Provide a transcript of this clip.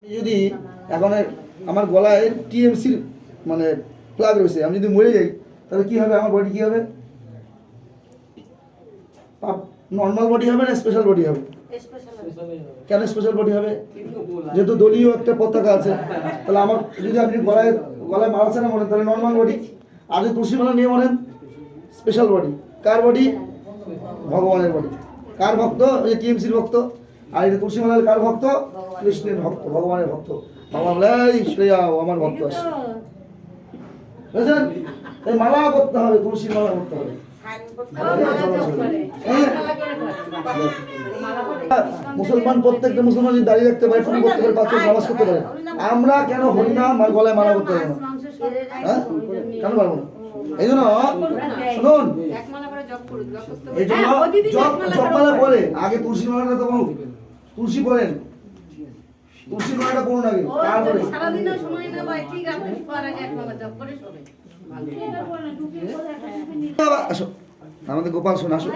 যদি এখন আমার গলায় টিএমসির মানে প্লাগ রয়েছে, আমি যদি মরে যাই তাহলে কি হবে? আমার বডি কি হবে? নর্মাল বডি হবে না স্পেশাল বডি হবে? কেন স্পেশাল বডি হবে? যেহেতু দলীয় একটা পতাকা আছে, তাহলে আমার যদি আপনি গলায় মারছে না মরেন তাহলে নর্মাল বডি, আর যদি তুলসী মালা নিয়ে মরেন স্পেশাল বডি। কার বডি? ভগবানের বডি। কার ভক্ত? ওই টিএমসির ভক্ত। আর এটা তুলসী মালার কার ভক্ত? কৃষ্ণের ভক্ত, ভগবানের ভক্ত। ভগবান আমার ভক্ত আছে, বুঝলেন? তাই মালা করতে হবে, তুলসীর মালা করতে হবে। মুসলমান প্রত্যেকটা মুসলমান যদি দাঁড়িয়ে রাখতে পারে, টুপি করতে পারে, 5 ওয়াক্ত নামাজ করতে পারে, আমরা কেন হরিনাম আর গলায় মালা করতে পারবো না? হ্যাঁ, কেন পারবো না? এই জন্য শুনুন, এই জন্য জপ মালা পরে আগে তুলসী মালাটা তো তুলসী পড়েন, তুলসী মালাটা করুন আগে, তারপরে সারাদিনও সময় না ভাই, ঠিক আছে পরে এক মালা জপ করে শোবে। আসো আমাদের গোপাল শোন, আসো।